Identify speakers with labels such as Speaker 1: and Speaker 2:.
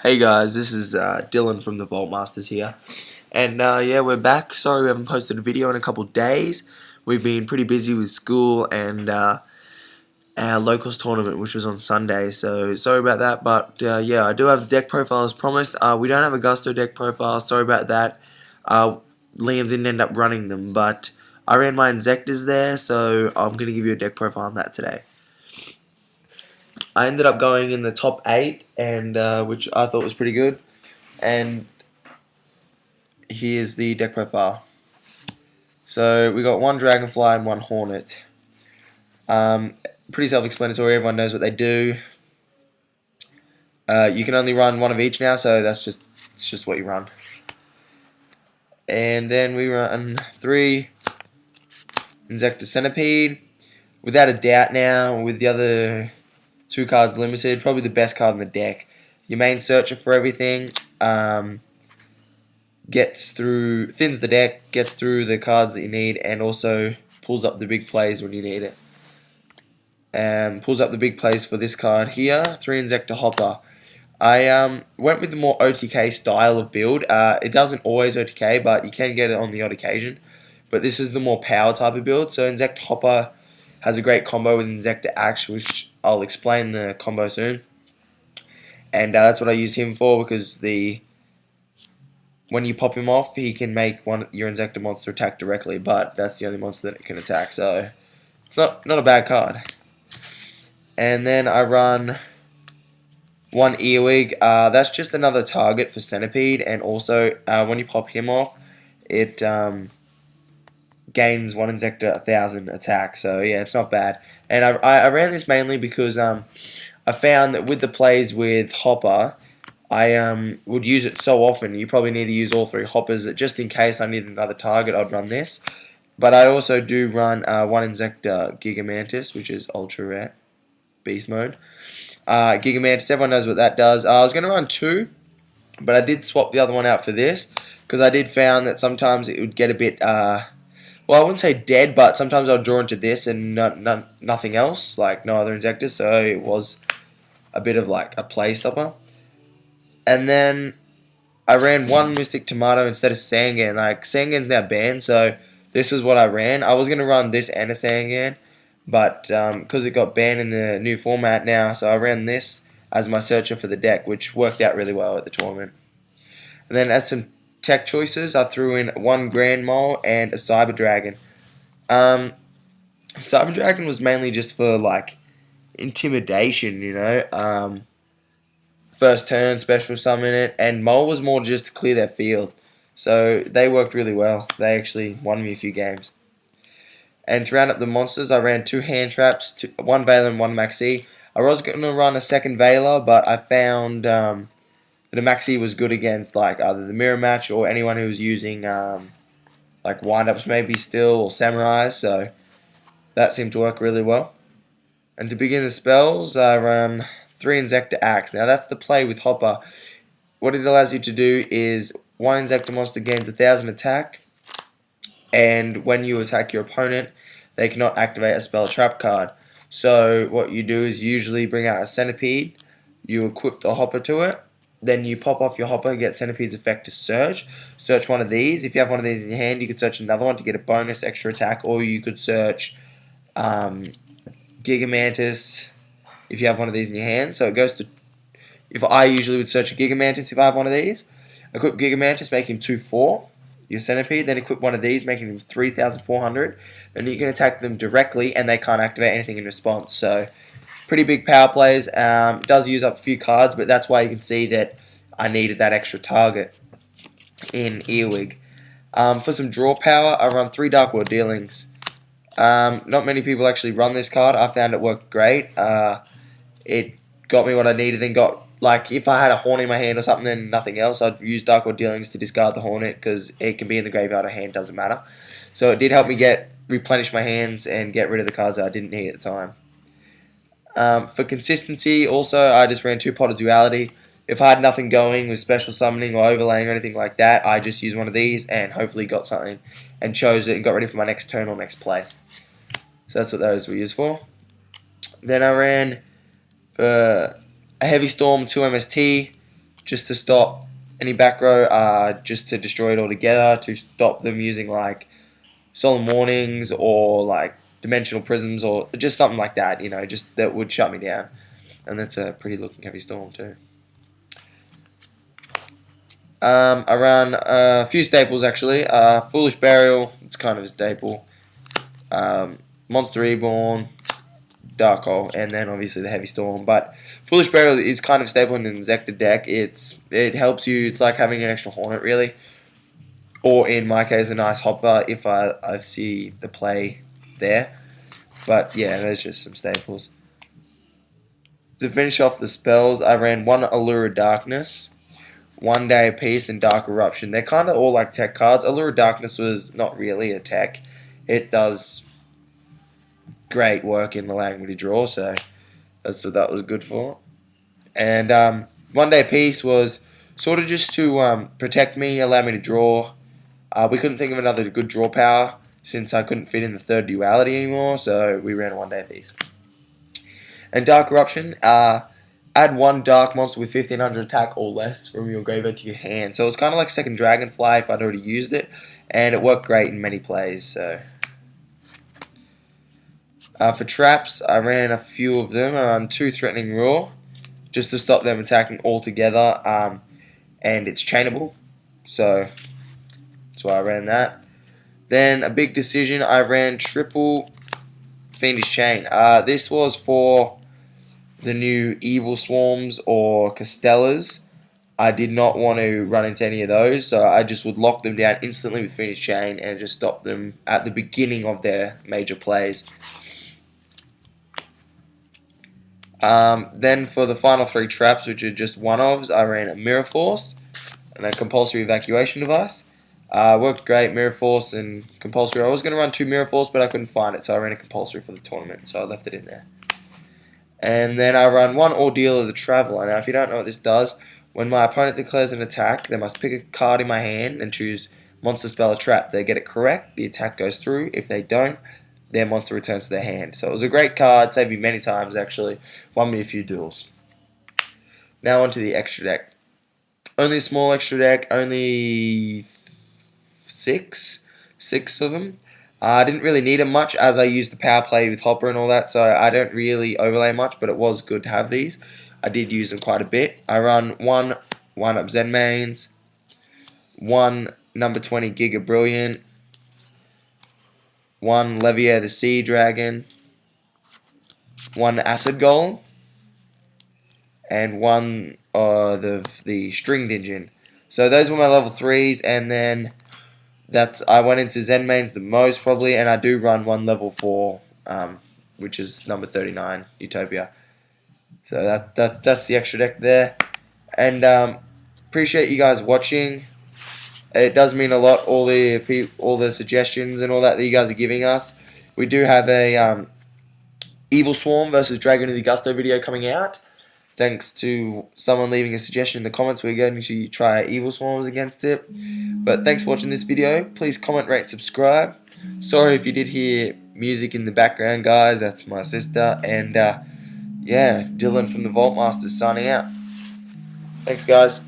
Speaker 1: Hey guys, this is Dylan from the Vault Masters here, and yeah, we're back. Sorry we haven't posted a video in a couple days. We've been pretty busy with school and our locals tournament, which was on Sunday. So sorry about that, but yeah, I do have the deck profile as promised. We don't have a Gusto deck profile. Sorry about that. Liam didn't end up running them, but I ran my Inzektors there, so I'm gonna give you a deck profile on that today. I ended up going in the top 8, and which I thought was pretty good. And here's the deck profile. So we got one Dragonfly and one Hornet. Pretty self-explanatory. Everyone knows what they do. You can only run one of each now, so it's just what you run. And then we run 3 Inzektor Centipede. Without a doubt now, with the other 2 cards limited, probably the best card in the deck. Your main searcher for everything, thins the deck, gets through the cards that you need, and also pulls up the big plays when you need it. Pulls up the big plays for this card here, 3 Inzektor Hopper. I went with the more OTK style of build. It doesn't always OTK, but you can get it on the odd occasion. But this is the more power type of build, so Inzektor Hopper has a great combo with Inzektor Axe, which I'll explain the combo soon. And that's what I use him for, because when you pop him off, he can make your Inzektor monster attack directly, but that's the only monster that it can attack, so it's not a bad card. And then I run 1 Earwig. That's just another target for Centipede, and also when you pop him off, it gains 1 Inzektor 1,000 attack, so yeah, it's not bad. And I ran this mainly because I found that with the plays with Hopper, I would use it so often. You probably need to use all 3 Hoppers, that just in case I need another target, I'd run this. But I also do run 1 Inzektor Gigamantis, which is ultra rare, beast mode. Gigamantis, everyone knows what that does. I was going to run 2, but I did swap the other one out for this, because I did found that sometimes it would get a bit well, I wouldn't say dead, but sometimes I'll draw into this and nothing else, like no other Inzektors, so it was a bit of like a play stopper. And then I ran 1 Mystic Tomato instead of Sangan. Like, Sangan's now banned, so this is what I ran. I was going to run this and a Sangan, but because it got banned in the new format now, so I ran this as my searcher for the deck, which worked out really well at the tournament. And then as some tech choices, I threw in 1 Grand Mole and a Cyber Dragon. Cyber Dragon was mainly just for like intimidation, you know. First turn, special summon it, and Mole was more just to clear their field. So they worked really well. They actually won me a few games. And to round up the monsters, I ran 2 Hand Traps, 1 Veiler and 1 Maxi. I was going to run a second Veiler, but I found that a Maxi was good against like either the Mirror Match or anyone who was using like wind-ups maybe still, or Samurais, so that seemed to work really well. And to begin the spells, I run 3 Inzektor Axe. Now that's the play with Hopper. What it allows you to do is 1 Inzektor monster gains 1,000 attack, and when you attack your opponent, they cannot activate a spell trap card. So what you do is usually bring out a Centipede, you equip the Hopper to it, then you pop off your Hopper and get Centipede's effect to search. Search one of these. If you have one of these in your hand, you could search another one to get a bonus extra attack, or you could search Gigamantis if you have one of these in your hand. So it goes to, if I usually would search a Gigamantis if I have one of these, equip Gigamantis, make him 2/4, your Centipede, then equip one of these, making him 3,400. Then you can attack them directly, and they can't activate anything in response. So pretty big power plays. It does use up a few cards, but that's why you can see that I needed that extra target in Earwig. For some draw power, I run 3 Dark World Dealings. Not many people actually run this card. I found it worked great. It got me what I needed, and got, like, if I had a Hornet in my hand or something and nothing else, I'd use Dark World Dealings to discard the Hornet, because it can be in the graveyard or hand, doesn't matter. So it did help me replenish my hands and get rid of the cards that I didn't need at the time. For consistency, also, I just ran 2 Pot of Duality. If I had nothing going with special summoning or overlaying or anything like that, I just used one of these and hopefully got something and chose it and got ready for my next turn or next play. So that's what those were used for. Then I ran for a Heavy Storm, 2 MST, just to stop any back row, just to destroy it altogether, to stop them using like solemn warnings or like dimensional prisms or just something like that, just that would shut me down. And that's a pretty looking heavy storm too. I run a few staples actually. Foolish Burial, it's kind of a staple. Monster Reborn, Dark Hole, and then obviously the Heavy Storm. But Foolish Burial is kind of a staple in the Inzektor deck. It helps you. It's like having an extra Hornet really, or in my case a nice Hopper if I see the play there. But yeah, there's just some staples. To finish off the spells, I ran one Allure of Darkness, 1 Day of Peace, and Dark Eruption. They're kind of all like tech cards. Allure of Darkness was not really a tech. It does great work in allowing me to draw, so that's what that was good for. And 1 Day of Peace was sort of just to protect me, allow me to draw. We couldn't think of another good draw power since I couldn't fit in the third duality anymore, so we ran 1 Day of Peace. And Dark Eruption, add 1 dark monster with 1500 attack or less from your graveyard to your hand. So it was kind of like second Dragonfly if I'd already used it, and it worked great in many plays. So for traps, I ran a few of them. I ran 2 Threatening Roar, just to stop them attacking altogether, and it's chainable, so that's why I ran that. Then a big decision, I ran triple Fiendish Chain. This was for the new Evil Swarms or Castellas. I did not want to run into any of those, so I just would lock them down instantly with Fiendish Chain and just stop them at the beginning of their major plays. Then for the final 3 traps, which are just one-ofs, I ran a Mirror Force and a Compulsory Evacuation Device. Worked great, Mirror Force and Compulsory. I was going to run 2 Mirror Force, but I couldn't find it, so I ran a Compulsory for the tournament, so I left it in there. And then I run 1 Ordeal of the Traveler. Now, if you don't know what this does, when my opponent declares an attack, they must pick a card in my hand and choose monster, spell, or trap. If they get it correct, the attack goes through. If they don't, their monster returns to their hand. So it was a great card, saved me many times actually, won me a few duels. Now onto the extra deck. Only a small extra deck, only 6 of them. I didn't really need them much as I used the power play with Hopper and all that, so I don't really overlay much, but it was good to have these. I did use them quite a bit. I run 1 1-up Zen Mains, 1 number 20 Giga Brilliant, 1 Levier the Sea Dragon, 1 Acid Golem, and 1 the Stringed Engine. So those were my level 3s, and then I went into Zen Mains the most probably, and I do run 1 level 4, which is number 39 Utopia. So that's the extra deck there, and appreciate you guys watching. It does mean a lot, all the suggestions and all that you guys are giving us. We do have a Evil Swarm versus Dragon of the Gusto video coming out. Thanks to someone leaving a suggestion in the comments, we're going to try Evil Swarms against it. But thanks for watching this video. Please comment, rate, subscribe. Sorry if you did hear music in the background, guys. That's my sister. And yeah, Dylan from the Vault Masters signing out. Thanks, guys.